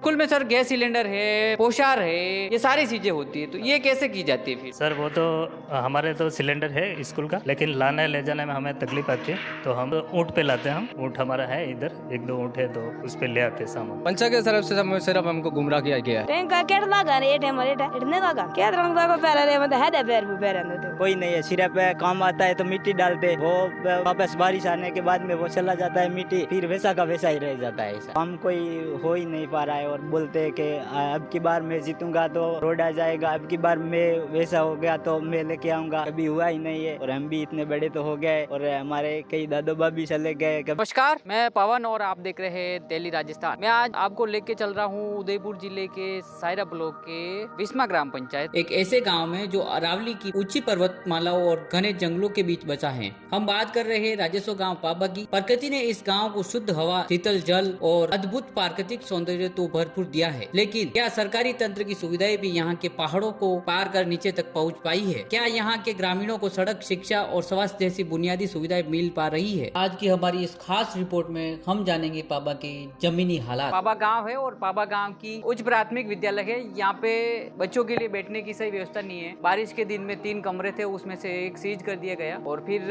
School में sir gas cylinder है, पोशार है, ये सारी चीजें होती है, तो ये कैसे की जाती है फिर? सर वो तो हमारे तो सिलेंडर है स्कूल का, लेकिन लाने ले जाने में हमें तकलीफ आती है, तो हम ऊँट पे लाते हैं। हम ऊँट हमारा है इधर, एक दो ऊँट है, तो उस पे ले आते हैं सामान। पंचायत की तरफ से सिर्फ हमको गुमराह किया गया है। टेंका केटला गान ये टेम रेटा इतने का गान क्या तरंग को पैर रे मतलब है पैर भी पैर अंदर कोई नहीं है, सिर्फ काम आता है तो मिट्टी डालते, वो वापस बारिश आने के बाद में वो चला जाता है मिट्टी, फिर वैसा का वैसा ही रह जाता है। ऐसा काम कोई हो ही नहीं पा रहा है और बोलते हैं कि अब की बार मैं जीतूंगा तो रोड आ जाएगा, अब की बार मैं वैसा हो गया तो मैं लेके आऊंगा, कभी हुआ ही नहीं है। और हम भी इतने बड़े तो हो गए और हमारे कई दादो बाबी चले गए। नमस्कार, मैं पवन और आप देख रहे हैं दिल्ली राजस्थान। मैं आज आपको लेके चल रहा हूँ उदयपुर जिले के सायरा ब्लॉक के विस्मा ग्राम पंचायत, एक ऐसे गांव में जो अरावली की ऊंची पर्वतमालाओं और घने जंगलों के बीच बसा है। हम बात कर रहे हैं राजस्व गांव पाबा की। प्रकृति ने इस गांव को शुद्ध हवा, शीतल जल और अद्भुत प्राकृतिक सौंदर्य तो भरपूर दिया है, लेकिन क्या सरकारी तंत्र की सुविधाएं भी यहाँ के पहाड़ों को पार कर नीचे तक पहुँच पाई है? क्या यहाँ के ग्रामीणों को सड़क, शिक्षा और स्वास्थ्य जैसी बुनियादी सुविधाएं मिल पा रही है? आज की हमारी इस खास रिपोर्ट में हम जानेंगे पाबा के जमीनी हालात। पाबा गांव है और पाबा गांव की उच्च प्राथमिक विद्यालय है। यहाँ पे बच्चों के लिए बैठने की सही व्यवस्था नहीं है। बारिश के दिन में 3 कमरे थे, उसमें से एक सीज कर दिया गया और फिर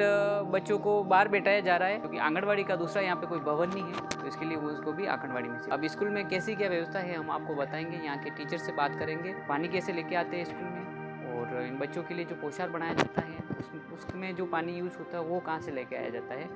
बच्चों को बाहर बैठाया जा रहा है, क्योंकि आंगनबाड़ी का दूसरा यहाँ पे कोई भवन नहीं है, तो इसके लिए वो उसको भी आंगनबाड़ी में से। अब स्कूल में कैसी क्या व्यवस्था है हम आपको बताएंगे, यहाँ के टीचर से बात करेंगे, पानी कैसे लेके आते हैं स्कूल में, और इन बच्चों के लिए जो पोशाक बनाया जाता है उसमें जो पानी यूज होता है वो कहाँ से लेके आया जाता है,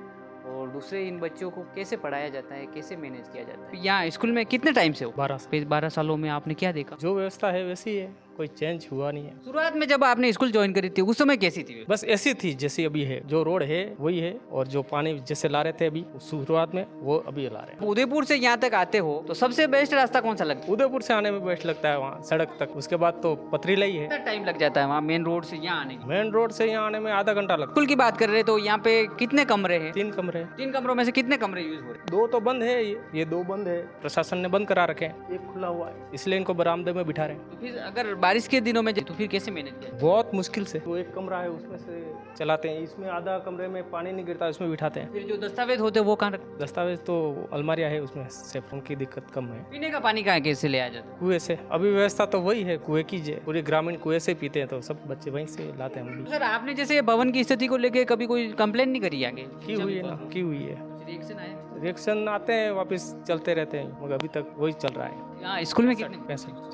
और दूसरे इन बच्चों को कैसे पढ़ाया जाता है, कैसे मैनेज किया जाता है। यहाँ स्कूल में कितने टाइम से हो? 12 सालों में आपने क्या देखा? जो व्यवस्था है वैसी है, कोई चेंज हुआ नहीं है। शुरुआत में जब आपने स्कूल ज्वाइन करी थी उस समय कैसी थी? बस ऐसी थी जैसी अभी है, जो रोड है वही है, और जो पानी जैसे ला रहे थे अभी शुरुआत में वो अभी ला रहे हैं। उदयपुर से यहाँ तक आते हो तो सबसे बेस्ट रास्ता कौन सा लगता है? उदयपुर से आने में बेस्ट लगता है वहाँ सड़क तक, उसके बाद तो पथरीला ही है। कितना टाइम लग जाता है वहाँ मेन रोड से यहाँ आने? मेन रोड से यहाँ आने में आधा घंटा लगता स्कूल की बात कर रहे हैं तो यहाँ पे कितने कमरे हैं? है। 3 कमरे, 3 कमरों में से कितने कमरे यूज हो रहे हैं? 2 तो बंद है, ये 2 बंद है, प्रशासन ने बंद करा रखे हैं, एक खुला हुआ है, इसलिए इनको बरामदे में बिठा रहे हैं। तो फिर अगर बारिश के दिनों में तो फिर कैसे मैनेज किया? बहुत मुश्किल से, वो एक कमरा है उसमें से चलाते हैं, इसमें आधा कमरे में पानी नहीं गिरता, उसमें बिठाते हैं। फिर जो दस्तावेज होते हैं वो कहाँ रखते? दस्तावेज तो अलमारिया है उसमें, सिर्फ उनकी दिक्कत कम है। पीने का पानी कहाँ कैसे ले आ जाता है? कुएं से, अभी व्यवस्था तो वही है कुएं की, पूरे ग्रामीण कुएं से पीते हैं, तो सब बच्चे वहीं से लाते हैं हम भी। सर आपने जैसे भवन की स्थिति को लेके कभी कोई कंप्लेन नहीं करी आगे? की हुई है ना, की हुई है, रिएक्शन आया? रिएक्शन आते हैं, वापस चलते रहते हैं, मगर अभी तक वही चल रहा है। यहाँ स्कूल में कितने पैसे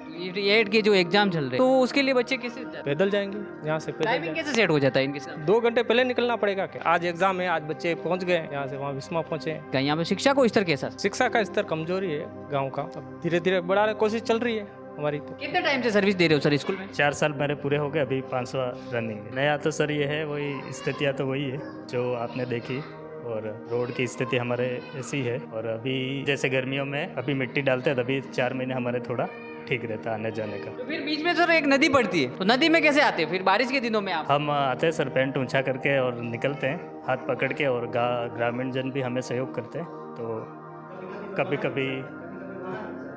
8 के जो एग्जाम चल रहे हैं तो उसके लिए बच्चे कैसे जाते हैं? पैदल जाएंगे, यहाँ से पैदल टाइमिंग जाएंगे। कैसे सेट हो जाता है इनके साथ? 2 घंटे पहले निकलना पड़ेगा। क्या आज एग्जाम है, आज बच्चे पहुँच गए यहाँ से, वहाँ विस्मा पहुँचे हैं। क्या यहाँ पे शिक्षा को स्तर कैसा? शिक्षा का स्तर कमजोरी है गाँव का, अब धीरे धीरे बढ़ाने की कोशिश चल रही है हमारी। तो कितने टाइम से सर्विस दे रहे हो सर स्कूल में? 4 साल मेरे पूरे हो गए, अभी 5वां रनिंग है। नया तो सर ये है, वही स्थितियाँ तो वही है जो आपने देखी, और रोड की स्थिति हमारे ऐसी है। और अभी जैसे गर्मियों में अभी मिट्टी डालते हैं, तभी 4 महीने हमारे थोड़ा ठीक रहता है आने जाने का। तो फिर बीच में सर एक नदी पड़ती है, तो नदी में कैसे आते हैं फिर बारिश के दिनों में आप? हम आते हैं सर, पैंट ऊंचा करके और निकलते हैं हाथ पकड़ के, और ग्रामीण जन भी हमें सहयोग करते हैं, तो कभी कभी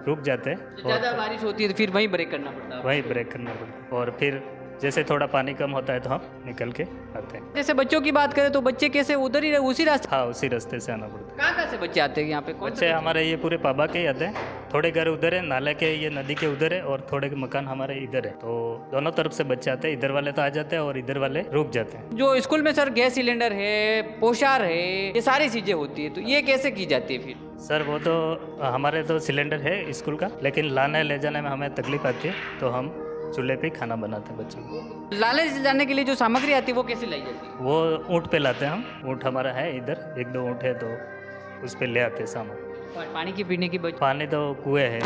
रुक जाते हैं, ज्यादा बारिश होती है तो फिर वहीं ब्रेक करना पड़ता है? वहीं ब्रेक करना पड़ता है, और फिर जैसे थोड़ा पानी कम होता है तो हम निकल के आते हैं। जैसे बच्चों की बात करें तो बच्चे कैसे उधर ही उसी रास्ते? हाँ, उसी रास्ते से आना पड़ता है। कहाँ कहाँ से बच्चे आते हैं यहाँ पे? कौन से बच्चे हमारे ये पूरे पाबा के ही आते हैं, थोड़े घर उधर है, नाले के ये नदी के उधर है, और थोड़े मकान हमारे इधर है, तो दोनों तरफ से बच्चे आते हैं। इधर वाले तो आ जाते हैं और इधर वाले रुक जाते हैं। जो स्कूल में सर गैस सिलेंडर है, पोशार है, ये सारी चीजें होती है, तो ये कैसे की जाती है फिर? सर वो तो हमारे तो सिलेंडर है स्कूल का, लेकिन लाने ले जाने में हमें तकलीफ आती है, तो हम चूल्हे पे खाना बनाते हैं बच्चों को। लाने जाने के लिए जो सामग्री आती है वो कैसे लाई जाती है? वो ऊँट पे लाते हैं हम, ऊँट हमारा है इधर, 1-2 ऊँट है, तो उस पे ले आते हैं सामान। और पानी की पीने की पानी तो कुएँ है,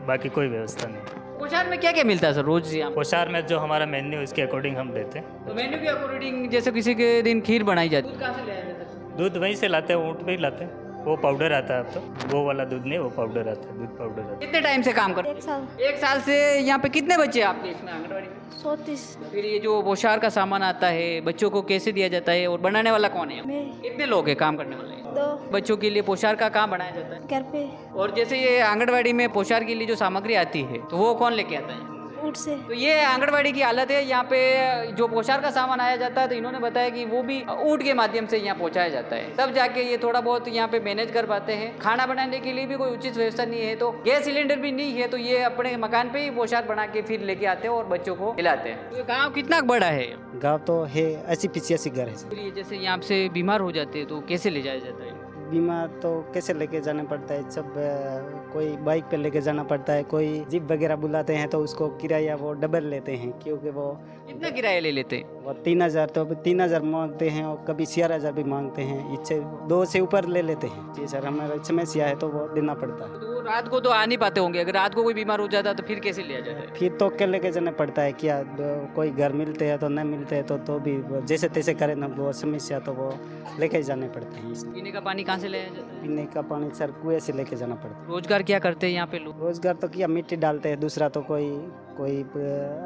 बाकी कोई व्यवस्था नहीं। पोशार में क्या क्या मिलता है सर रोज यहाँ? पोशार में जो हमारा मेन्यू इसके अकॉर्डिंग हम देते हैं। तो मेन्यू के अकॉर्डिंग जैसे किसी के दिन खीर बनाई जाती है, दूध कहाँ से ले आया जाता है? दूध वहीं से लाते हैं, ऊँट पे ही लाते हैं, वो पाउडर आता है। अब तो वो वाला दूध नहीं, वो पाउडर आता है, दूध पाउडर आता है। कितने टाइम से काम करते हैं? 1 साल 1 साल से। यहाँ पे कितने बच्चे हैं आपके इसमें आंगनबाड़ी में? 34 फिर ये जो पोशार का सामान आता है बच्चों को कैसे दिया जाता है, और बनाने वाला कौन है? मैं कितने लोग हैं काम करने वाले? 2 बच्चों के लिए पोशार का काम बनाया जाता है। घर पे और जैसे ये आंगनबाड़ी में पोशार के लिए जो सामग्री आती है तो वो कौन लेके आता है? ऊँट से। तो ये आंगनबाड़ी की हालत है। यहाँ पे जो पोशाक का सामान आया जाता है तो इन्होंने बताया कि वो भी ऊँट के माध्यम से यहाँ पहुँचाया जाता है, तब जाके ये थोड़ा बहुत यहाँ पे मैनेज कर पाते हैं। खाना बनाने के लिए भी कोई उचित व्यवस्था नहीं है, तो गैस सिलेंडर भी नहीं है, तो ये अपने मकान पे ही पोशाक बना के फिर लेके आते हैं और बच्चों को खिलाते हैं। तो ये गाँव कितना बड़ा है? गाँव तो है 80-85 घर है। फिर ये जैसे यहाँ से बीमार हो जाते हैं तो कैसे ले जाया जाता है? बीमार तो कैसे लेके जाना पड़ता है, सब कोई बाइक पे लेके जाना पड़ता है, कोई जीप वगैरह बुलाते हैं तो उसको किराया वो डबल लेते हैं, क्योंकि वो कितना किराया ले लेते हैं? वो 3000 तो 3000 मांगते हैं और कभी 4000 भी मांगते हैं, इससे 2 से ऊपर ले लेते हैं। जी सर, हमारा समस्या है तो वो देना पड़ता है। तो वो रात को तो आ नहीं पाते होंगे, अगर रात को कोई बीमार हो जाता है तो फिर कैसे लिया जाता है? फिर तो क्या लेके जाना पड़ता है, क्या कोई घर मिलते हैं तो नहीं मिलते हैं तो भी वो जैसे तैसे करें ना, वो समस्या तो वो लेके जाने पड़ते हैं। पीने का पानी कहाँ से लाया जाता है? पीने का पानी सर कुएं से लेके जाना पड़ता है। रोजगार क्या करते हैं यहाँ पे लोग? रोजगार तो क्या मिट्टी डालते हैं, दूसरा तो कोई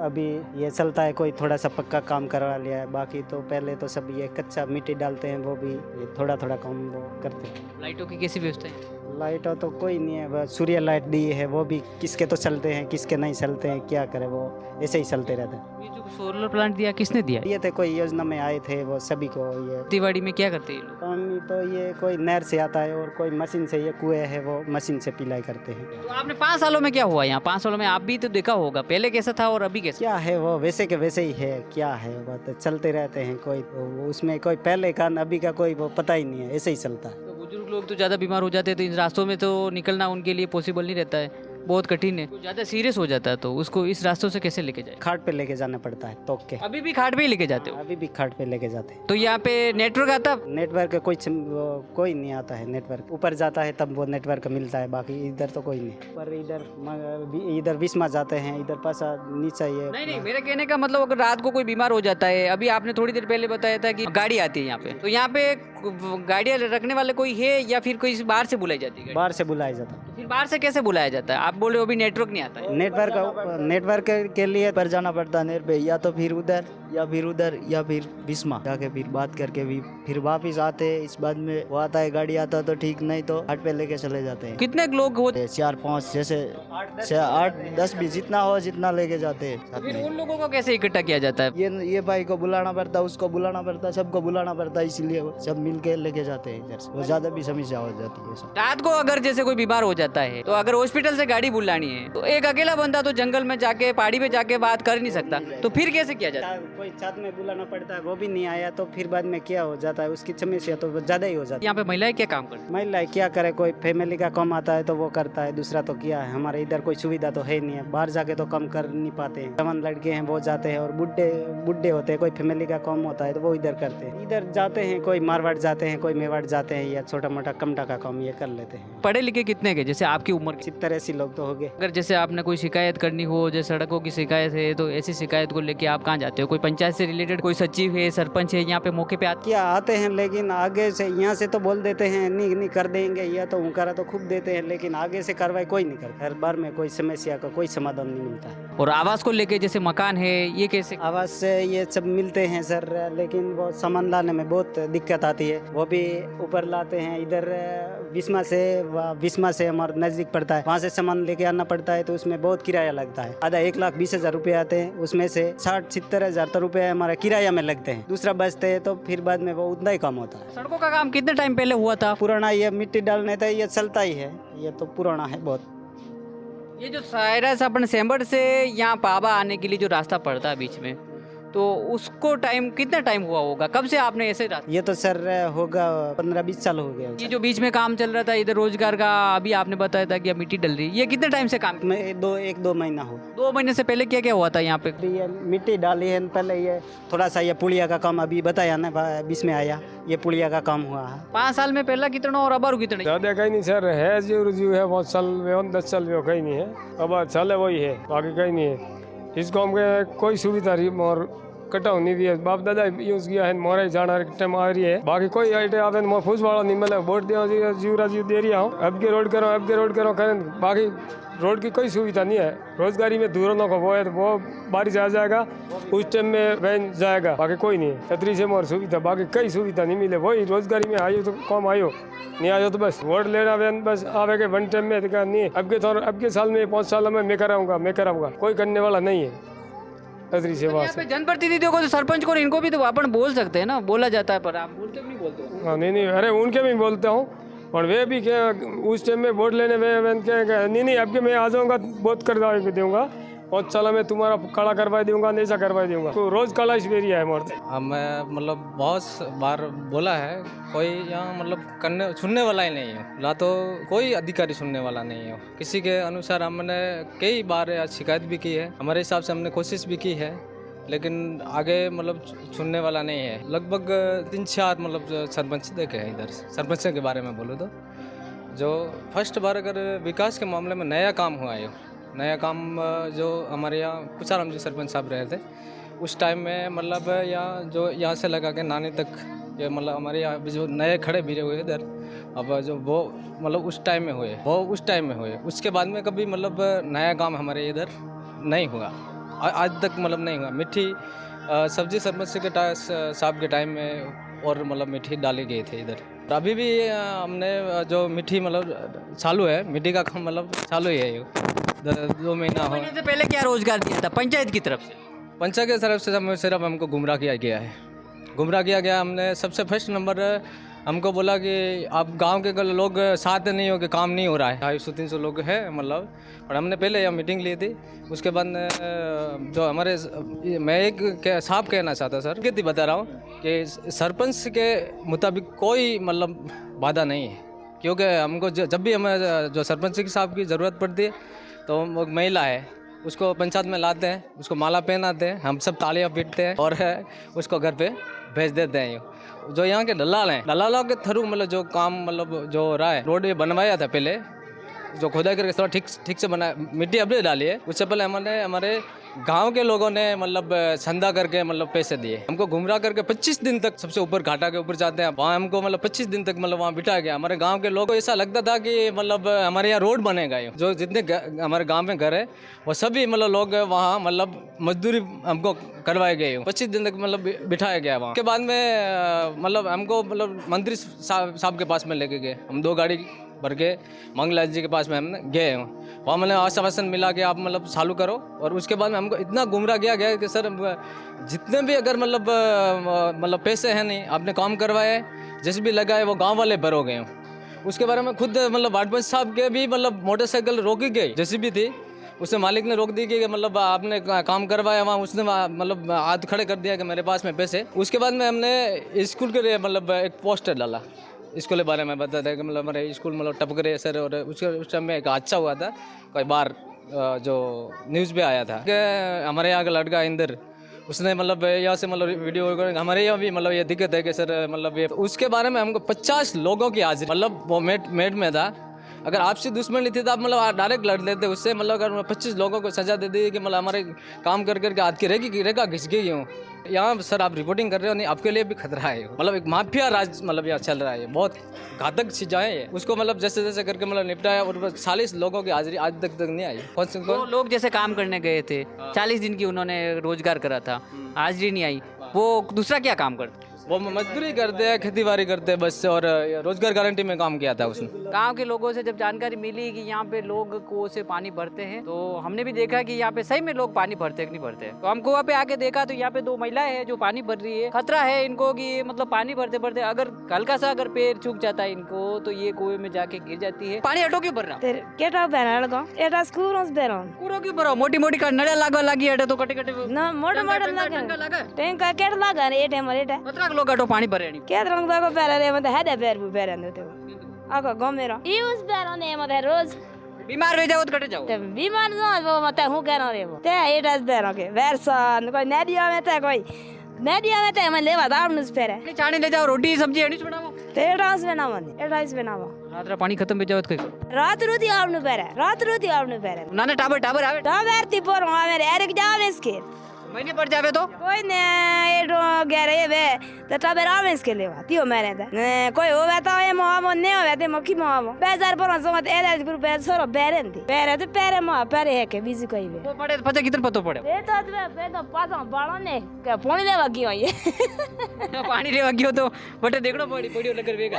अभी ये चलता है, कोई थोड़ा सा पक्का काम करवा लिया है, बाकी तो पहले तो सब ये कच्चा मिट्टी डालते हैं, वो भी ये थोड़ा थोड़ा काम वो करते हैं। लाइटों की कैसी व्यवस्था है? लाइट तो कोई नहीं है, बस सूर्य लाइट दी है, वो भी किसके तो चलते हैं किसके नहीं चलते हैं, क्या करे वो ऐसे ही चलते रहते हैं। ये जो सोलर प्लांट दिया किसने दिया? ये थे कोई योजना में आए थे वो सभी को। ये खेतीबाड़ी में क्या करते हैं ये लोग? पानी तो ये कोई नहर से आता है और कोई मशीन से, ये कुएं है वो मशीन से पिलाई करते हैं। तो आपने 5 सालों में क्या हुआ यहाँ? 5 सालों में आप भी तो देखा होगा, पहले कैसा था और अभी कैसा? क्या है वो वैसे के वैसे ही है, क्या है वो तो चलते रहते हैं, कोई उसमें कोई पहले का अभी का कोई वो पता ही नहीं है, ऐसे ही चलता है। तो बुजुर्ग लोग तो ज़्यादा बीमार हो जाते हैं तो इन रास्तों में तो निकलना उनके लिए पॉसिबल नहीं रहता है, बहुत कठिन है। ज़्यादा सीरियस हो जाता है तो उसको इस रास्तों से कैसे लेके जाए? खाट पे लेके जाना पड़ता है तो के। अभी भी खाट पे ही लेके जाते हो? अभी भी खाट पे लेके जाते हैं। तो यहाँ पे नेटवर्क आता है? नेटवर्क कोई नहीं आता है, नेटवर्क ऊपर जाता है तब वो नेटवर्क मिलता है, बाकी इधर तो कोई नहीं। पर इधर विस्मा जाते हैं, इधर पासा नीचे ये। नहीं, मेरे कहने का मतलब अगर रात को कोई बीमार हो जाता है, अभी आपने थोड़ी देर पहले बताया था कि गाड़ी आती है यहाँ पे, तो यहाँ पे गाड़ियाँ रखने वाले कोई है या फिर कोई बाहर से बुलाई जाती है? बाहर से बुलाया जाता है। तो फिर बाहर से कैसे बुलाया जाता है? आप बोले अभी नेटवर्क नहीं आता है। नेटवर्क के लिए पर जाना पड़ता है नेट पे, या तो फिर उधर या फिर बिस्मा जाके फिर बात करके भी फिर वापिस आते हैं। इस बाद में वो आता है, गाड़ी आता तो ठीक, नहीं तो हाट पे लेके चले जाते हैं। कितने लोग होते? 4-5 जैसे 8-10 भी जितना हो जितना लेके जाते हैं साथ फिर में। उन लोगों को कैसे इकट्ठा किया जाता है? ये भाई को बुलाना पड़ता है, उसको बुलाना पड़ता है, सबको बुलाना पड़ता है, इसीलिए वो सब मिल के लेके जाते हैं इधर से। वो ज्यादा भी समस्या हो जाती है सब। रात को अगर जैसे कोई बीमार हो जाता है तो अगर हॉस्पिटल से गाड़ी बुलानी है तो एक अकेला बंदा तो जंगल में जाके पहाड़ी पे जाके बात कर नहीं सकता, तो फिर कैसे किया जाता है? कोई साथ में बुलाना पड़ता है, वो भी नहीं आया तो फिर बाद में क्या हो जाता है, उसकी समस्या तो ज्यादा ही हो जाती है। यहाँ पे महिलाएं क्या काम करती महिलाएं क्या करे, कोई फैमिली का कम आता है तो वो करता है, दूसरा तो क्या है, हमारे इधर कोई सुविधा तो है नहीं है, बाहर जाके तो कम कर नहीं पाते हैं। जवान लड़के हैं वो जाते हैं और बुढ़े होते हैं, कोई फैमिली का कम होता है तो वो इधर करते हैं। इधर जाते हैं, कोई मारवाड़ जाते हैं, कोई मेवाड़ जाते हैं, या छोटा मोटा कमटा का काम ये कर लेते हैं। पढ़े लिखे कितने के, जैसे आपकी उम्र के? 70-80 लोग तो हो गए। अगर जैसे आपने कोई शिकायत करनी हो, जैसे सड़कों की शिकायत है, तो ऐसी शिकायत को लेके आप कहाँ जाते हो? कोई पंचायत से रिलेटेड कोई सचिव है, सरपंच है, यहाँ पे मौके पे आते? क्या आते हैं, लेकिन आगे से यहाँ से तो बोल देते हैं नहीं कर देंगे, या तो उनकारा तो खूब देते हैं, लेकिन आगे से कार्रवाई कोई नहीं करता। हर बार में कोई समस्या का कोई समाधान नहीं मिलता है। और आवास को लेके जैसे मकान है, ये कैसे? आवास से ये सब मिलते हैं सर, लेकिन वो सामान लाने में बहुत दिक्कत आती है, वो भी ऊपर लाते हैं। इधर बिस्मा से हमारा नजदीक पड़ता है, वहाँ से सामान लेके आना पड़ता है, तो उसमें बहुत किराया लगता है। आधा 1,20,000 रुपये आते हैं, उसमें से 60-70,000 तो रुपये हमारा किराया में लगते हैं, दूसरा बचते हैं, तो फिर बाद में वो उतना ही कम होता है। सड़कों का काम कितने टाइम पहले हुआ था? पुराना ये मिट्टी डालने था, ये चलता ही है, ये तो पुराना है बहुत। ये जो सायरा से अपन सेंबर से यहाँ पाबा आने के लिए जो रास्ता पड़ता है बीच में, तो उसको कितना टाइम हुआ होगा? कब से आपने ऐसे रास्ता? ये तो सर होगा 15-20 साल हो गया। ये जो बीच में काम चल रहा था इधर रोजगार का, अभी आपने बताया था कि अब मिट्टी डल रही है, ये कितने टाइम से काम? 1-2 महीना हो। 2 महीने से पहले क्या क्या हुआ था यहाँ पे? ये मिट्टी डाली है पहले, ये थोड़ा सा ये पुलिया का काम अभी बताया ना, बीच में आया, ये पुलिया का काम हुआ है। 5 साल में पहला कितना और अब कितने? ज्यादा कहीं नहीं सर, है जो रुझू है बहुत साल में, 10 साल में कहीं नहीं है, अब चल है वही है, बाकी कहीं नहीं है। इस गाँव में कोई सुविधा नहीं और कटा होनी भी है बाप दादा यूज किया है मोरे जाना टाइम आ रही है बाकी कोई आइटे आवे मो फूस वाला नहीं मिले वोट दिया जीवरा जी दे रहा हूँ अब के रोड करो करें बाकी रोड की कोई सुविधा नहीं है रोजगारी में दूरों को वो है तो वो बारिश आ जाएगा उस टाइम में वैन जाएगा बाकी कोई नहीं है छतरी से मोर सुविधा बाकी कई सुविधा नहीं मिले वही रोजगारी में आयो तो कम आयो नहीं आयो तो बस वोट लेना वैन बस आवे के वन टाइम में नहीं अब के साल में 5 साल में मैं कराऊंगा कोई करने वाला नहीं है छतरी से यहाँ पे जनप्रतिनिधियों को तो सरपंच को इनको भी तो अपन बोल सकते हैं ना बोला जाता है पर आप बोलते नहीं बोलते हाँ नहीं अरे उनके भी बोलता हूँ और वे भी क्या उस टाइम में वोट लेने में क्या नहीं अब के मैं आ जाऊँगा बहुत कर दूंगा 5 साल में तुम्हारा काला करवा दूंगा ऐसा करवा दूंगा तो रोज काला इश्वेरिया है मोर्च मैं मतलब बहुत बार बोला है कोई यहाँ मतलब सुनने वाला ही नहीं है ना तो कोई अधिकारी सुनने वाला नहीं है किसी के अनुसार हमने कई बार शिकायत भी की है हमारे हिसाब से हमने कोशिश भी की है लेकिन आगे मतलब सुनने वाला नहीं है लगभग 3-4 मतलब सरपंच देखे हैं इधर सरपंच के बारे में बोलूँ तो जो फर्स्ट बार अगर विकास के मामले में नया काम हुआ है नया काम जो हमारे यहाँ कुचाराम जी सरपंच साहब रहे थे उस टाइम में मतलब यहाँ से लगा के नानी तक ये मतलब हमारे यहाँ जो नए खड़े भिड़े हुए इधर अब जो वो मतलब उस टाइम में हुए उसके बाद में कभी मतलब नया काम हमारे इधर नहीं हुआ आज तक मतलब नहीं हुआ मिट्टी सब्जी सरपंच के साहब के टाइम में और मतलब मिट्टी डाली गई थी इधर अभी भी हमने जो मिट्टी मतलब चालू है मिट्टी का काम मतलब चालू ही है ये 2 महीना हो से पहले क्या रोजगार दिया था पंचायत की तरफ से पंचायत की तरफ से सिर्फ हमको गुमराह किया गया हमने सबसे फर्स्ट नंबर हमको बोला कि आप गांव के लोग साथ नहीं हो कि काम नहीं हो रहा है 250-300 लोग हैं मतलब और हमने पहले यहाँ मीटिंग ली थी उसके बाद जो हमारे मैं एक साफ कहना चाहता सर कितनी बता रहा हूँ कि सरपंच के मुताबिक कोई मतलब बाधा नहीं है क्योंकि हमको जब भी हमें जो सरपंच की साहब की ज़रूरत पड़ती है तो वो महिला है उसको पंचायत में लाते हैं उसको माला पहनाते हैं हम सब तालियां पीटते हैं और उसको घर पे भेज देते हैं जो यहाँ के दलाल हैं दलालों के थ्रू मतलब जो काम मतलब जो हो रहा है रोड ये बनवाया था पहले जो खुदाई करके थोड़ा ठीक से बनाया मिट्टी अभी डाली है उससे पहले हमारे गांव के लोगों ने मतलब चंदा करके मतलब पैसे दिए हमको गुमराह करके 25 दिन तक सबसे ऊपर घाटा के ऊपर जाते हैं वहाँ हमको मतलब 25 दिन तक मतलब वहाँ बिठा गया हमारे गांव के लोगों को ऐसा लगता था कि मतलब हमारे यहाँ रोड बनेगा जो जितने हमारे गांव में घर है वो सभी मतलब लोग वहाँ मतलब मजदूरी हमको करवाए गए 25 दिन तक मतलब बिठाया गया वहाँ के बाद में मतलब हमको मतलब मंत्री साहब के पास में लेके गए हम 2 गाड़ी भर के मंगलाल जी के पास में हम गए वहाँ मैंने आश्वासन मिला कि आप मतलब चालू करो और उसके बाद में हमको इतना गुमराह किया गया कि सर जितने भी अगर मतलब पैसे हैं नहीं आपने काम करवाए जैसे भी लगाए वो गांव वाले भर हो गए उसके बारे में खुद मतलब वार्ड पंच साहब के भी मतलब मोटरसाइकिल रोकी गई जैसी भी थी उससे मालिक ने रोक दी कि मतलब आपने काम करवाया वहाँ उसने मतलब हाथ खड़े कर दिया कि मेरे पास में पैसे उसके बाद में हमने स्कूल के लिए मतलब एक पोस्टर डाला स्कूल के बारे में बताता है कि मतलब हमारे स्कूल मतलब टपक रहे सर और उस टाइम में एक अच्छा हुआ था कई बार जो न्यूज़ पे आया था कि हमारे यहाँ का लड़का इंदर उसने मतलब यहाँ से मतलब वीडियो हमारे यहाँ भी मतलब ये दिक्कत है कि सर मतलब ये उसके बारे में हमको 50 लोगों की हाजिरी मतलब वो मेट में था अगर आपसे दुश्मनी थी तो आप मतलब डायरेक्ट लड़ लेते उससे मतलब अगर 25 लोगों को सजा दे दी कि मतलब हमारे काम कर करके हाथ की रेखा घिस गई हूँ यहाँ सर आप रिपोर्टिंग कर रहे हो नहीं आपके लिए भी खतरा है मतलब एक माफिया राज मतलब यहाँ चल रहा है बहुत घातक चीज़ें हैं उसको मतलब जैसे करके मतलब निपटाया और 40 लोगों की हाजिरी आज तक नहीं आई वो लोग जैसे काम करने गए थे 40 दिन की उन्होंने रोजगार करा था हाजिरी नहीं आई वो दूसरा क्या काम करते वो मजदूरी करते हैं खेती बाड़ी करते हैं बस और रोजगार गारंटी में काम किया था उसने गांव के लोगों से जब जानकारी मिली कि यहाँ पे लोग कुओं से पानी भरते हैं तो हमने भी देखा कि यहाँ पे सही में लोग पानी भरते हैं कि नहीं भरते तो हम कुआं पे आके देखा तो यहाँ पे 2 महिलाएं हैं जो पानी भर रही है खतरा है इनको कि मतलब पानी भरते भरते अगर हल्का सा अगर पैर चूक जाता है इनको तो ये कुएं में जाके गिर जाती है पानी हटो क्यों भर रहा केटा बेरा एटा स्कूल बेरा कूड़ो क्यों भरो मोटी मोटी नड़िया लागवा लगी है तो कटे ना मोटा लगा टैंका केट लगा ए टाइम एटा खतरा लोग हटो पानी भरे नहीं क्या रंग दागो पेरा रे मत हेडे पेर बु पेरा ने तो आको गमेरा यूज पेरा ने मत रोज बीमार हो जाओ तो कटे जाओ ते बीमार न वो मत हूं कहना रे वो ते एटा पेरा के वर्षन कोई नदिया में ते कोई नदिया में ते मैं लेवा दाम नुस पेरे चाणी ले जाओ रोटी सब्जी एनी बनाओ ते एटास बनावन एटास बनावा रात पानी खत्म हो जाओ तो रात रोती आवनु पेरे नाने टाबर आवे टाबर ती पोर हमारे एरिक जावे इसके महीने पड़ जावे तो कोई ने एडो गेरे बे त तबे रामेस के लेवा तियो मेरे दा ने कोई होवे तो ए मोमो ने होवे ते मखी मोमो बेजार पर समत एला ग्रुप पे सोरो बेरेंदी पेरे तो पेरे मो पेरे है के बिजी कोई बे वो पड़े पता कितने पतो पड़े ए तो बे तो पातो बाळो ने के पानी लेवा गयो ये पानी लेवा गयो तो बटे देखड़ो पड़ियो लगर वेगा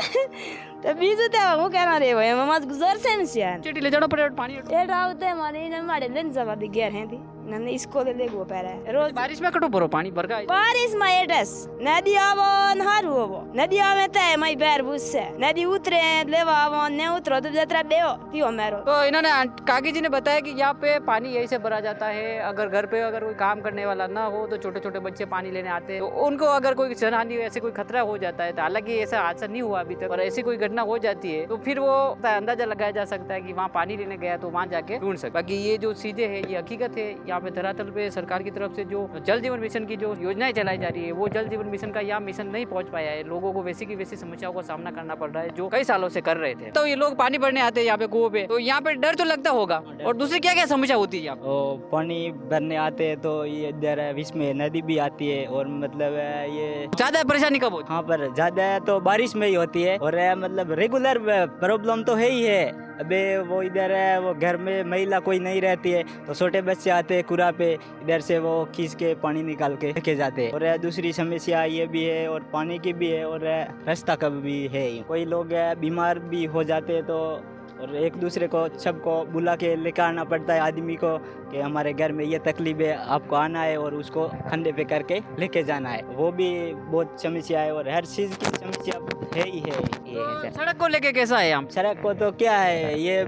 तो बीजू ते हूं केना रे भाई मत गुजर से मिसियान चेटी ले जानो पड़े पानी ए रावते माने ने माडे लेन जवा दी गेर है दी नने इसको ले गो पेरे रोज बारिश में कटो परो पानी बरगा बारिश में एटस नदी आवो नहारू आवो नदी आवे ते मई पैर बुससे नदी उतरे लेवा आवो ने उतरो तो जतरा देओ तियो मेरो तो इन्होंने काकी जी ने बताया कि यहाँ पे पानी यही से भरा जाता है। अगर घर पे अगर कोई काम करने वाला ना हो तो छोटे छोटे बच्चे पानी लेने आते हैं, तो उनको अगर कोई जनहानि ऐसे कोई खतरा हो जाता है, तो हालांकि ऐसा हादसा नहीं हुआ अभी तक, और ऐसी कोई घटना हो जाती है तो फिर वो अंदाजा लगाया जा सकता है कि वहाँ पानी लेने गया तो वहाँ जाके ढूंढ सकते। बाकी ये जो सीधे है ये हकीकत है। यहाँ पे धरातल पे सरकार की तरफ से जो जल जीवन मिशन की जो योजनाएं चलाई जा रही है, वो जल जीवन मिशन का यहाँ मिशन नहीं पहुँच पाया है। लोगों को वैसी की वैसी समस्याओं का सामना करना पड़ रहा है जो कई सालों से कर रहे थे। तो ये लोग पानी भरने आते हैं यहाँ पे कुओं पे, तो यहाँ पे डर तो लगता होगा। और दूसरी क्या क्या समस्या होती है यहाँ पे? और पानी भरने आते हैं तो ये इधर बीच में नदी भी आती है, और मतलब ये ज्यादा परेशानी कब होती है? हाँ पर ज्यादा तो बारिश में ही होती है, और मतलब रेगुलर प्रॉब्लम तो है ही है। अबे वो इधर है, वो घर में महिला कोई नहीं रहती है तो छोटे बच्चे आते हैं कुरा पे, इधर से वो खींच के पानी निकाल के लेके जाते हैं। और दूसरी समस्या ये भी है, और पानी की भी है, और रास्ता का भी है। कोई लोग बीमार भी हो जाते हैं तो और एक दूसरे को सबको बुला के लेकर आना पड़ता है आदमी को कि हमारे घर में ये तकलीफ है, आपको आना है और उसको कंधे पे करके लेके जाना है। वो भी बहुत समस्या है, और हर चीज़ की समस्या है ही है। ये सड़क को लेके कैसा है यहाँ पे? सड़क को तो क्या है, ये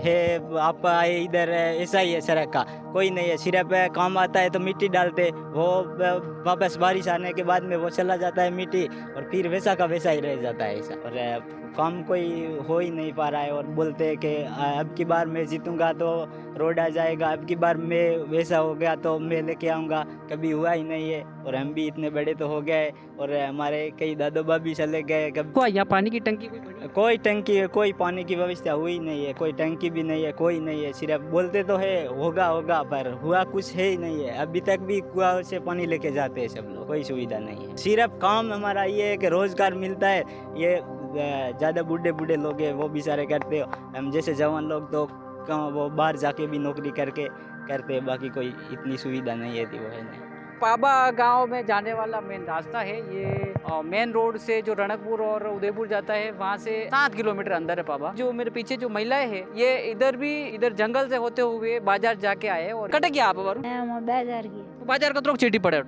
है आप आए इधर ऐसा ही है। सड़क का कोई नहीं है, सिर्फ काम आता है तो मिट्टी डालते, वो वापस बारिश आने के बाद में वो चला जाता है मिट्टी, और फिर वैसा का वैसा ही रह जाता है ऐसा। और काम कोई हो ही नहीं पा रहा है, और बोलते हैं कि अब की बार मैं जीतूंगा तो रोड आ जाएगा, अब की बार मैं वैसा हो गया तो मैं लेके आऊँगा। कभी हुआ ही नहीं है, और हम भी इतने बड़े तो हो गए, और हमारे कई दादो बाबी चले गए। कभी यहाँ पानी की टंकी कोई बड़ी? कोई टंकी, कोई पानी की व्यवस्था हुई नहीं है, कोई टंकी भी नहीं है, कोई नहीं है। सिर्फ बोलते तो है होगा होगा, पर हुआ कुछ है ही नहीं है। अभी तक भी कुआं से पानी लेके जाते हैं सब लोग, कोई सुविधा नहीं है। सिर्फ काम हमारा ये है कि रोजगार मिलता है। ये ज़्यादा बूढ़े लोग हैं वो बेचारे करते हो, हम जैसे जवान लोग तो वो बाहर जाके भी नौकरी करके करते हैं। बाकी कोई इतनी सुविधा नहीं है, वो है नहीं। पाबा गांव में जाने वाला मेन रास्ता है ये, मेन रोड से जो रणकपुर और उदयपुर जाता है वहाँ से 7 किलोमीटर अंदर है पाबा। जो मेरे पीछे जो महिलाएं हैं ये इधर जंगल से होते हुए बाजार जाके आए, और कटे क्या आप बारू बाजार की बाजार का तो चेटी पड़े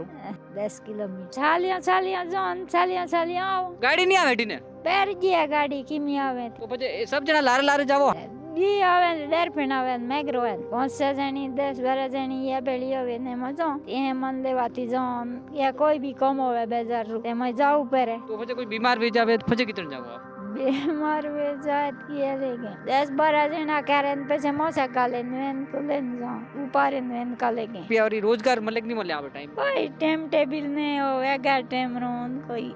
10 किलोमीटर छालिया जान छालिया आओ गाड़ी नहीं आवे ने पैर गया गाड़ी किमी आवे तो बजे सब जना लारे जाओ दी आवे दर फिनावे मैग्रो है 5 जणी 10-12 जणी ये बेली आवे ने मजो ये मन लेवाती जान या कोई भी कम होवे बेजार रुपए में जाऊ परे तो बजे कोई बीमार भी जावे तो बजे कितने जाओ आप? बीमार वे जात किए लेगे 10-12 जना कारण पे से मोसा काले नेन को लेन जाओ ऊपर नेन का लेगे प्यारी रोजगार मलक नहीं मले आवे टाइम कोई टाइम टेबल ने हो एगा टाइम रोन कोई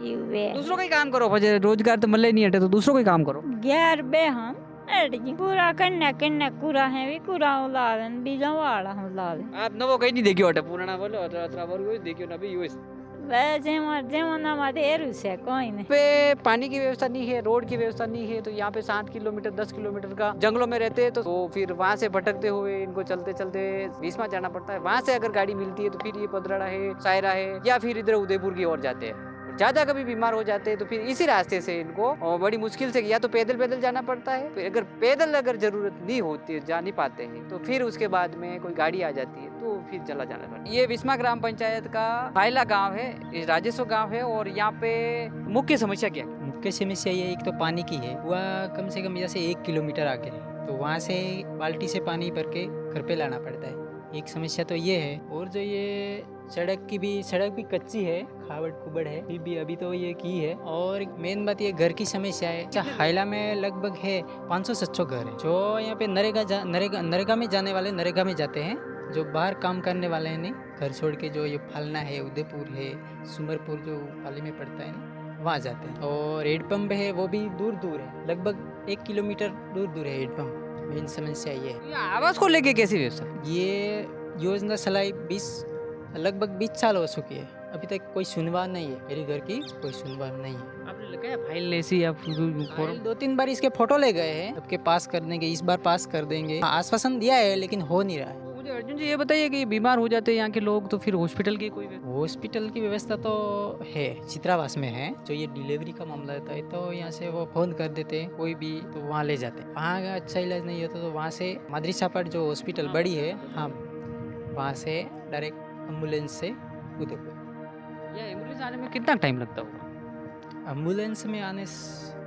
यूवे दूसरों का ही काम करो बजे रोजगार तो मले नहीं हटे तो दूसरों का ही काम करो ग्यार बे हम एडगी पूरा कन्या पूरा है भी पूरा उलावन बीजा वाला उलावे आप नवो कहीं नहीं देखियो हटे पुराना बोलो अतरा वर्ग देखियो ना भी यूएस वैसे जेमोना मादेरू से कोई नहीं पे पानी की व्यवस्था नहीं है, रोड की व्यवस्था नहीं है, तो यहाँ पे 7 किलोमीटर 10 किलोमीटर का जंगलों में रहते हैं तो फिर वहाँ से भटकते हुए इनको चलते चलते भीष्मा जाना पड़ता है। वहाँ से अगर गाड़ी मिलती है तो फिर ये पदराड़ा है, सायरा है, या फिर इधर उदयपुर की ओर जाते हैं। ज्यादा कभी बीमार हो जाते हैं तो फिर इसी रास्ते से इनको और बड़ी मुश्किल से या तो पैदल जाना पड़ता है, फिर अगर पैदल जरूरत नहीं होती जा नहीं पाते हैं तो फिर उसके बाद में कोई गाड़ी आ जाती है तो फिर चला जाना पड़ता है। ये विस्मा ग्राम पंचायत का फाइला गांव है, राजस्व गांव है, और यहाँ पे मुख्य समस्या क्या है? मुख्य समस्या ये एक तो पानी की है, वह कम से कम जैसे 1 किलोमीटर आगे है तो वहाँ से बाल्टी से पानी भर के घर पे लाना पड़ता है। एक समस्या तो ये है, और जो ये सड़क भी कच्ची है, खावड़ खुबड़ है, फिर भी अभी तो ये की है। और मेन बात ये घर की समस्या है। हाइला में लगभग है 500-700 घर है जो यहाँ पे नरेगा में जाने वाले नरेगा में जाते हैं, जो बाहर काम करने वाले हैं नहीं, घर छोड़ के जो ये फालना है, उदयपुर है, सुमरपुर जो पाली में पड़ता है ना, वहाँ जाते हैं। और हेड पंप है वो भी दूर है, लगभग 1 किलोमीटर दूर है हेड पंप। मेन समस्या ये है। आवास को लेके कैसी व्यवस्था? ये योजना चलाई 20 लगभग 20 साल हो चुकी है, अभी तक कोई सुनवाई नहीं है, मेरे घर की कोई सुनवाई नहीं है। आपने लगाया फाइल ऐसी आप फाइल 2-3 बार इसके फोटो ले गए हैं, सबके पास कर देंगे, इस बार पास कर देंगे, आश्वासन दिया है लेकिन हो नहीं रहा है। तो मुझे अर्जुन जी ये बताइए कि बीमार हो जाते हैं यहाँ के लोग तो फिर हॉस्पिटल की कोई हॉस्पिटल की व्यवस्था तो है, चित्रावास में है। जो ये डिलीवरी का मामला रहता है तो यहाँ से वो फोन कर देते हैं, कोई भी तो वहाँ ले जाते हैं। वहाँ का अच्छा इलाज नहीं होता तो वहाँ से मादरी छापड़ जो हॉस्पिटल बड़ी है, हाँ वहाँ से डायरेक्ट एम्बुलेंस से उदयपुर। या एम्बुलेंस आने में कितना टाइम लगता होगा? एम्बुलेंस में आने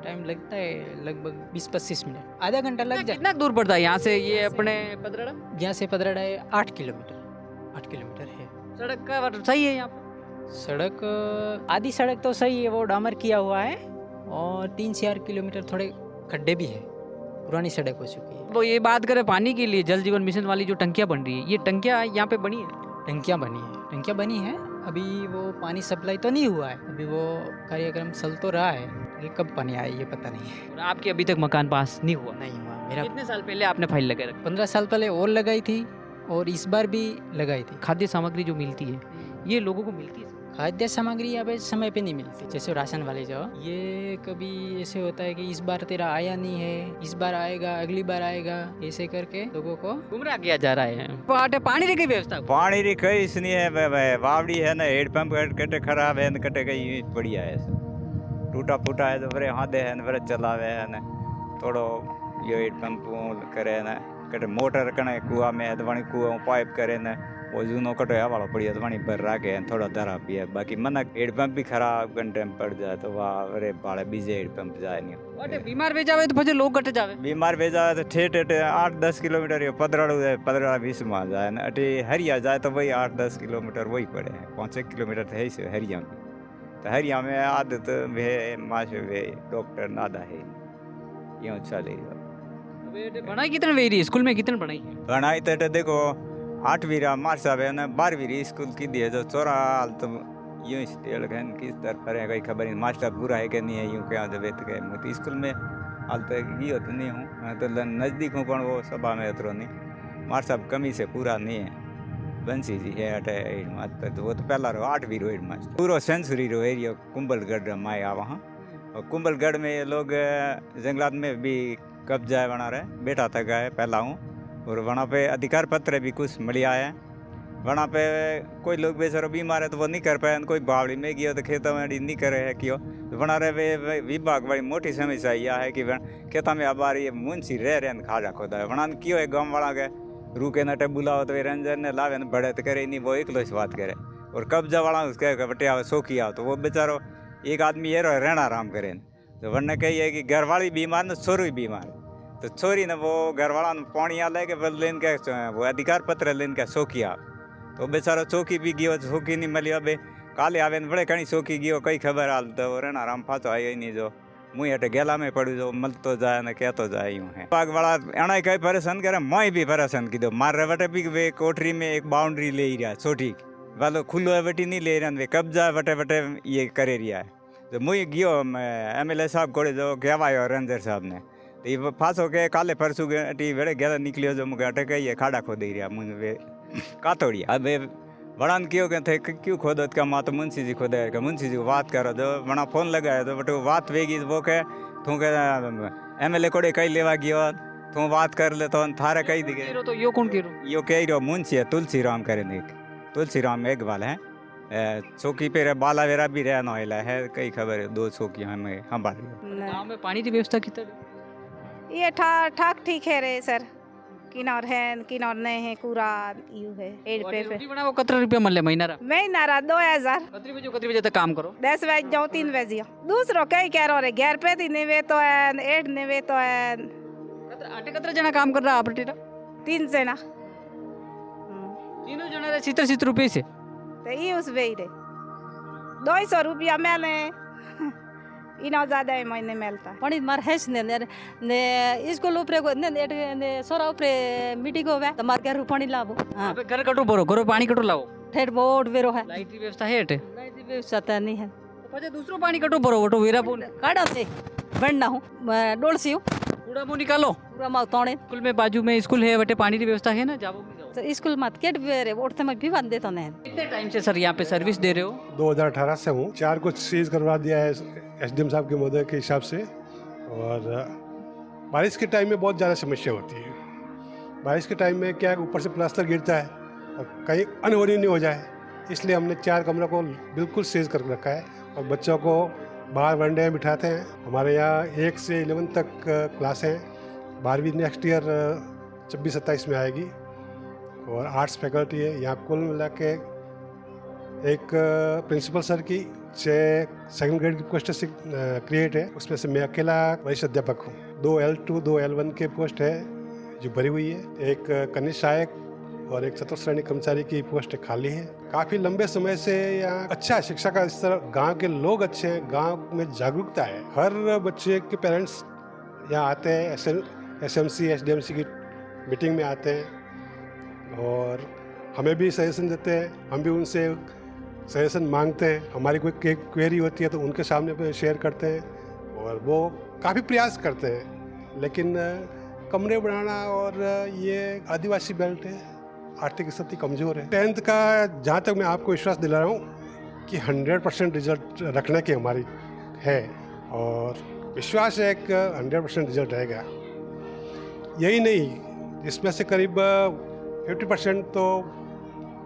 टाइम लगता है लगभग 20-25 मिनट, आधा घंटा लग जाए। कितना दूर पड़ता है यहाँ से ये अपने पदराड़ा? यहाँ से पदराड़ा है 8 किलोमीटर है। सड़क का सही है यहाँ पर? सड़क आधी सड़क तो सही है, वो डामर किया हुआ है, और 3-4 किलोमीटर थोड़े खड्डे भी है, पुरानी सड़क हो चुकी है। तो ये बात करें पानी के लिए, जल जीवन मिशन वाली जो टंकियाँ बन रही है, ये टंकियाँ यहाँ पे बनी है? टंकियाँ बनी है, अभी वो पानी सप्लाई तो नहीं हुआ है, अभी वो कार्यक्रम चल तो रहा है, लेकिन कब पानी आए ये पता नहीं है। और आपके अभी तक मकान पास नहीं हुआ? नहीं हुआ मेरा। कितने साल पहले आपने फाइल लगा रखी? 15 साल पहले और लगाई थी और इस बार भी लगाई थी। खाद्य सामग्री जो मिलती है ये लोगों को मिलती है? खाद्य सामग्री यहाँ पे समय पे नहीं मिलती, जैसे राशन वाले जो ये कभी ऐसे होता है कि इस बार तेरा आया नहीं है, इस बार आएगा, अगली बार आएगा, ऐसे करके लोगों को गुमराह किया जा रहा है। पानी की व्यवस्था पानी री कई इसनी है, वावड़ी है ना, हेड पंप कटे खराब है, कटे कई बढ़िया है, टूटा फूटा है तो बड़े हाथे है, बड़े चलावे है ना, थोड़ो ये हेड पंप करे ना, कटे मोटर कने कुआ में है तो वणी कुआ पाइप करे ना, वो जूनो कटो हवालो पड़ी तो वणी पर राखे थोड़ा दरा पिए। बाकी मन हेड पंप भी खराब घंटे में पड़ जाए तो वाह अरे बाले बीजे हेड पंप जाए नहीं। बीमार भेजा हुए तो फिर लोग कट जावे? बीमार भेजा तो ठेठ 8-10 किलोमीटर ये पदराड़ा 20 में जाए ना, अटे हरिया जाए तो वही 8-10 किलोमीटर वही पड़े हैं, 5-1 किलोमीटर तो है ही हरिया में। तो हरिया में आदत वे माश वे डॉक्टर नादा है यूँ चले। बनाई कितने वेरी स्कूल में कितने बनाई? बनाई तो देखो 8वीं मार साहब है ना, 12वीं स्कूल की दी है जो 14 हाल तो यूँ स्टेल किस तरफ है कहीं खबर नहीं, मास्टर पूरा है कि नहीं है, यूँ क्या जब गए मैं तो स्कूल में हाल तक गई तो नहीं हूँ, मैं तो नज़दीक हूँ पर वो सभा में उतरो नहीं, मार साहब कमी से पूरा नहीं है। बंसी जी है अटे हेड मास्टर तो वो तो पहला रहो 8वीं हेड मास्टर पूरा सेंचुरी रो एरिया कुंभलगढ़ माया वहाँ, और कुंभलगढ़ में लोग जंगलात में भी कब्जा बना रहे, बेटा तक है पहला हूँ, और वहाँ पे अधिकार पत्र भी कुछ मिलिया है। वहाँ पे कोई लोग बेचारा बीमार है तो वो नहीं कर पाए, कोई बावड़ी में गया तो खेतों में नहीं करे है क्यों, तो वहाँ रहे विभाग बड़ी मोटी समस्या यह है कि खेता में अब ये मुंशी रह रहे खा रखो है, वहाँ क्यों है गाँव वाला के रुके नटे बुलाओ तो रंजन ने लावे बड़े तो करे नहीं, वो एकलो से बात करे, और कब्जा वाला उसके बटे सोखी आओ तो वो बेचारो एक आदमी ये रहना आराम करे, तो वरना कही है कि घर वाली बीमार न छोरी बीमार, तो छोरी ने वो घरवाला पानी आ लेके लेन के वो अधिकार पत्र लेन के सोखी आ, तो बेचारा चौकी भी गयो, सोखी नहीं मिली, अब काले आवे बड़े कहीं सोखी गयो कई खबर हाल तो रहना आराम फाचो आई नहीं, जो मुँह हटे गेला में पड़ू जो मलतो जाए न कहतो जाए यूँ है। बाग वाला अना कई परेशान करे, मैं भी परेशान की दो मार रहे वटे भी वे कोठरी में एक बाउंड्री ले ही रहा छोटी वालो खुलो है वटी नहीं ले रहा, वे कब्जा वटे वटे ये करे रिया है, तो मुँह गयो MLA साहब को जो कहवायो रंजर साहब ने, तो ये फांसो के काले परसों के बड़े गैर निकलियो जो मुझे अटक ये खाड़ा खो दे रहा मुझे कातोड़िया, अब बड़ान क्यों कहते क्यों खोदत का माँ तो मुंशी जी खोदे का, मुंशी जी को बात करो जो बड़ा फोन लगाया तो बट वो बात वेगी वो कह तू के MLA कोड़े कई लेवा गयो तू बात कर ले तो थारे कई दिखे तो यो कौन कह यो कह रहो मुंशी है तुलसी राम करे, तुलसी राम एक बाल है चौकी पे बाला वेरा भी रहना है कई खबर है, 2 चौकियाँ हमें हमारे गाँव में पानी की व्यवस्था कितना? ये ठाक ठीक है रे सर, किनार है किनार नहीं है, पूरा यू है एड पे रोटी बनाओ कितना रुपया मिले महीना रा? महीना रा 2000। कितने बजे तक काम करो? 10 बजे जाओ 3 बजे दूसरों कई कह रहे घर पे थी निवे तो है एड निवे तो है। आटे कतरा जना काम कर रहा आप? 3 जना, तीनों जना रे 70 रुपये से तो ये उस वे रे 200 रुपया मैंने इना ज्यादा है महीने मिलता पण मार हेस ने स्कूल ऊपर को ने सोरा ऊपर मीटिंग होवे त मार के पानी लाबो। हां घर कटो भरो, घरो पानी कटो लाओ, ठेठ बोर्ड वेरो है, लाइट की व्यवस्था है एटे? लाइट की व्यवस्था त नहीं है, तो पजे दूसरो पानी कटो भरो, वटो वेरा बोन काड़ा से बनना हूं डोलसी हूं कूड़ा मु निकालो पूरा मा तोड़े। स्कूल में बाजू में स्कूल है, वटे पानी की व्यवस्था है ना? जाओ तो स्कूल मत के उठते मैं भी बंदे तो नहीं कितने टाइम से सर यहाँ पे सर्विस दे रहे हो? 2018 से हूँ। 4 को सीज करवा दिया है एसडीएम साहब के महोदय के हिसाब से। और बारिश के टाइम में बहुत ज़्यादा समस्या होती है। बारिश के टाइम में क्या ऊपर से प्लास्टर गिरता है और कहीं अनहोनी नहीं हो जाए, इसलिए हमने 4 कमरों को बिल्कुल सीज कर रखा है। और बच्चों को बाहर वनडे में बिठाते हैं। हमारे यहाँ 1 से 11 तक क्लास हैं। 12वीं नेक्स्ट ईयर 26-27 में आएगी। और आर्ट्स फैकल्टी है यहाँ। कुल मिला के एक प्रिंसिपल सर की 6 सेकंड ग्रेड की पोस्ट क्रिएट है, उसमें से मैं अकेला वरिष्ठ अध्यापक हूँ। 2 L2 2 L1 के पोस्ट है जो भरी हुई है। एक कनिष्ठ सहायक और एक चतुर्थ श्रेणी कर्मचारी की पोस्ट खाली है। काफ़ी लंबे समय से यहाँ अच्छा शिक्षा का स्तर, गांव के लोग अच्छे हैं, गांव में जागरूकता है। हर बच्चे के पेरेंट्स यहाँ आते हैं, SMC SDMC की मीटिंग में आते हैं और हमें भी सजेशन देते हैं। हम भी उनसे सजेशन मांगते हैं। हमारी कोई क्वेरी होती है तो उनके सामने पे शेयर करते हैं और वो काफ़ी प्रयास करते हैं। लेकिन कमरे बढ़ाना, और ये आदिवासी बेल्ट है, आर्थिक स्थिति कमज़ोर है। 10th का जहाँ तक मैं आपको विश्वास दिला रहा हूँ कि 100% रिजल्ट रखने की हमारी है और विश्वास है कि 100% रिजल्ट रहेगा। यही नहीं, इसमें से करीब 50% तो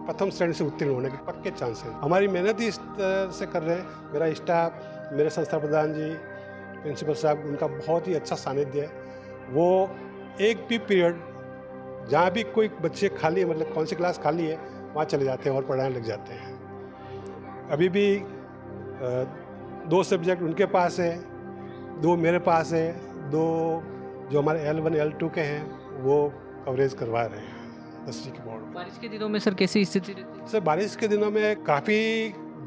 प्रथम श्रेणी से उत्तीर्ण होने के पक्के चांस हैं। हमारी मेहनत ही इस तरह से कर रहे हैं। मेरा स्टाफ, मेरे संस्था प्रधान जी, प्रिंसिपल साहब, उनका बहुत ही अच्छा सानिध्य है। वो एक भी पीरियड जहाँ भी कोई बच्चे खाली है, मतलब कौन सी क्लास खाली है, वहाँ चले जाते हैं और पढ़ाने लग जाते हैं। अभी भी 2 सब्जेक्ट उनके पास है, 2 मेरे पास है, 2 जो हमारे L1 L2 के हैं वो कवरेज करवा रहे हैं 10वीं के बोर्ड। बारिश के दिनों में सर कैसी स्थिति रहती है? सर बारिश के दिनों में काफ़ी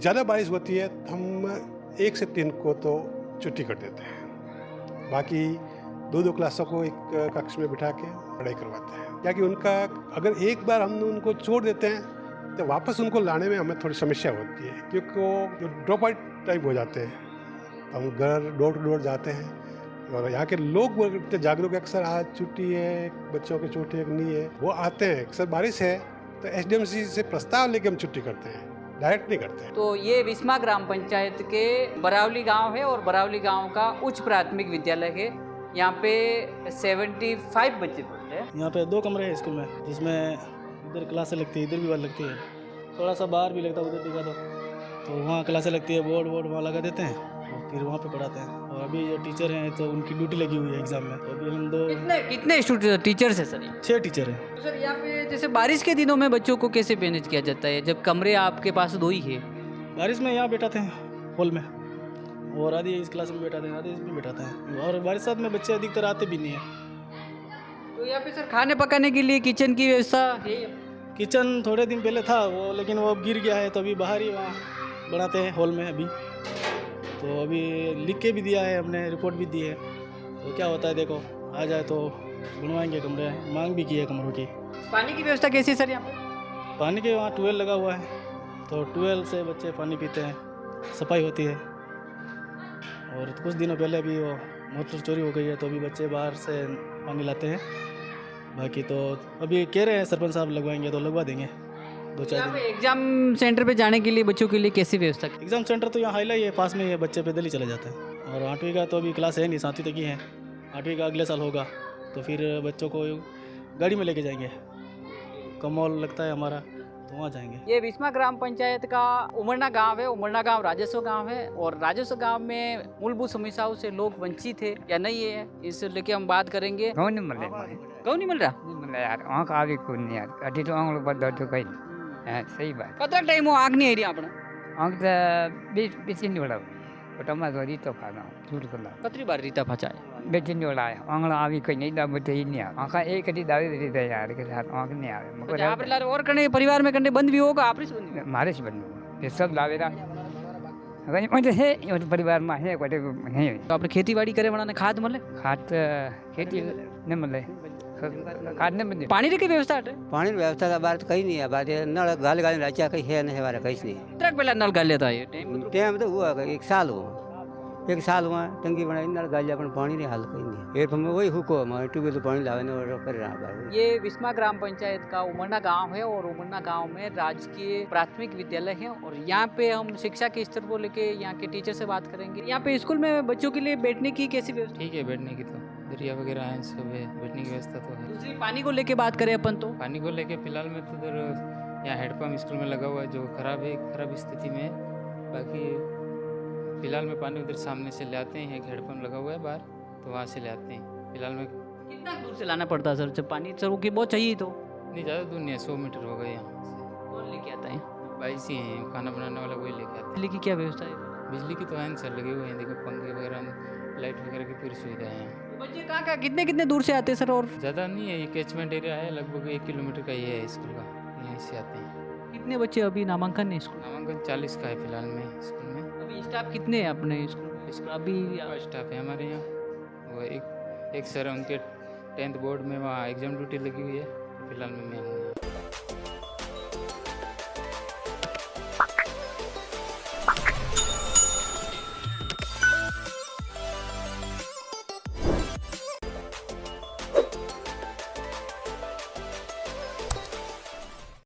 ज़्यादा बारिश होती है, हम 1 से 3 को तो छुट्टी कर देते हैं। बाकी 2 क्लासों को एक कक्ष में बिठा के पढ़ाई करवाते हैं। क्या कि उनका अगर एक बार हम उनको छोड़ देते हैं तो वापस उनको लाने में हमें थोड़ी समस्या होती है, क्योंकि वो ड्रॉप आउट टाइप हो जाते हैं। हम घर डोर टू डोर जाते हैं और यहाँ के लोग इतने जागरूक है। अक्सर आज छुट्टी है, बच्चों की छुट्टी है नहीं है, वो आते हैं। अक्सर बारिश है तो SDMC से प्रस्ताव लेके हम छुट्टी करते हैं, डायरेक्ट नहीं करते हैं। तो ये विस्मा ग्राम पंचायत के बरावली गांव है और बरावली गांव का उच्च प्राथमिक विद्यालय है। यहाँ पे 75 बच्चे पढ़ते हैं। यहाँ पे 2 कमरे हैं स्कूल में, जिसमें इधर क्लासें लगती है, इधर भी लगती है, थोड़ा सा बाहर भी लगता है, उधर दिखा दो तो वहाँ क्लासें लगती है। बोर्ड वहाँ लगा देते हैं और फिर वहाँ पे पढ़ाते हैं। और अभी जो टीचर हैं तो उनकी ड्यूटी लगी हुई है एग्जाम में। तो अभी हम कितने स्टूडेंट टीचर्स है सर? 6 टीचर हैं। तो सर यहाँ पे जैसे बारिश के दिनों में बच्चों को कैसे मैनेज किया जाता है जब कमरे आपके पास 2 ही है? बारिश में यहाँ बैठाते हैं हॉल में, और आधी इस क्लास में बैठाते हैं, आधी इसमें बैठाते हैं। और बारिश में बच्चे अधिकतर आते भी नहीं है। तो यहाँ पे सर खाने पकाने के लिए किचन की व्यवस्था है? किचन थोड़े दिन पहले था वो, लेकिन वो अब गिर गया है, तो अभी बाहर ही वहाँ बनाते हैं हॉल में अभी। तो अभी लिख के भी दिया है हमने, रिपोर्ट भी दी है। तो क्या होता है देखो, आ जाए तो बनवाएंगे कमरे। मांग भी की है कमरों की। पानी की व्यवस्था कैसी है सर यहाँ पे? पानी के वहाँ ट्यूबवेल लगा हुआ है, तो ट्यूबवेल से बच्चे पानी पीते हैं, सफाई होती है। और कुछ दिनों पहले भी वो मोटर चोरी हो गई है, तो अभी बच्चे बाहर से पानी लाते हैं। बाकी तो अभी कह रहे हैं सरपंच साहब लगवाएंगे तो लगवा देंगे 2-4 दिन। एग्जाम सेंटर पे जाने के लिए बच्चों के लिए कैसी व्यवस्था? एग्ज़ाम सेंटर तो यहाँ हाईला ही है, पास में ही है, बच्चे पैदल ही चले जाते हैं। और 8वीं का तो अभी क्लास है नहीं, 7वीं तक ही है। 8वीं का अगले साल होगा तो फिर बच्चों को गाड़ी में लेके जाएंगे। कमौल लगता है हमारा, तो वहाँ जाएंगे। ये विस्मा ग्राम पंचायत का उमरना गांव है। उमरना गांव राजस्व गांव है और राजस्व गांव में मूलभूत समस्याओं से लोग वंचित है या नहीं है, इस लेके हम बात करेंगे। गाँव नहीं मिल रहा, गाँव नहीं मिल रहा? नहीं मिल रहा यार, वहाँ का आगे कोई नहीं यार, अभी तो आंग लोग बदल तो कहीं सही बात। कतरा टाइम हो आग नहीं आई रही आपने? आंग तो 20 नहीं बड़ा बटमा तो रीतो खाना झूठ कर कतरी बार रीता फचाए बेचन नहीं बड़ा आंग आगे कहीं नहीं दाब बटे ही नहीं आ आंखा एक कटी दावे रीता यार के साथ आंग नहीं आवे मगर आप लार और करने परिवार में करने बंद भी होगा, आप बंद मारे से बंद ये सब लावेरा अगर मुझे है ये परिवार में है कोटे है। तो आपने खेती बाड़ी करे बनाने खाद मिले? खाद खेती नहीं मिले, खाद नहीं मिले। पानी की व्यवस्था है? पानी की व्यवस्था का बात कहीं नहीं है, बात नल गाल गाल रचा कहीं है नहीं, हमारा कहीं नहीं। कितना पहले नल गाल लेता है? टाइम तो हुआ 1 साल हो, एक साल हुआ टंकी बनाई नल गाली अपन पानी नहीं हाल कहीं नहीं एयर पंप में वही हुको हमारे ट्यूबवेल तो पानी लावे और कर रहा है। ये विस्मा ग्राम पंचायत का उमरना गांव है और उमरना गांव में राजकीय प्राथमिक विद्यालय है और यहाँ पे हम शिक्षा के स्तर को लेके यहाँ के टीचर से बात करेंगे। यहाँ पे स्कूल में बच्चों के लिए बैठने की कैसी व्यवस्था? ठीक है, बैठने की तो दरिया वगैरह है, सब है, बैठने की व्यवस्था तो है। दूसरी पानी को लेके बात करें अपन तो पानी को लेके फिलहाल में तो उधर यहाँ हेडपम्प स्कूल में लगा हुआ है जो खराब है, खराब स्थिति में है। बाकी फिलहाल में पानी उधर सामने से ले आते हैं, एक हेडपम्प लगा हुआ है बाहर तो वहाँ से ले आते हैं। फिलहाल में कितना दूर से लाना पड़ता है सर जब पानी सर की बहुत चाहिए तो? नहीं ज़्यादा दूर नहीं है, 100 मीटर होगा यहाँ से। कौन लेके आता है? भाई ही हैं, खाना बनाने वाला वही लेके आते हैं। बिजली की क्या व्यवस्था है? बिजली की तो है सर, लगे हुए हैं, देखो पंखे वगैरह लाइट वगैरह की पूरी सुविधा है। बच्चे कहाँ कितने कितने दूर से आते हैं सर? और ज़्यादा नहीं है, ये कैचमेंट एरिया है, लगभग 1 किलोमीटर का ही है स्कूल का, यहीं से आते हैं। कितने बच्चे अभी नामांकन है स्कूल? नामांकन 40 का है फिलहाल में स्कूल में। अभी स्टाफ कितने हैं अपने स्कूल? अभी स्टाफ है हमारे यहाँ, वो एक सर उनके 10th बोर्ड में वहाँ एग्जाम ड्यूटी लगी हुई है, फिलहाल में मैं हूँ।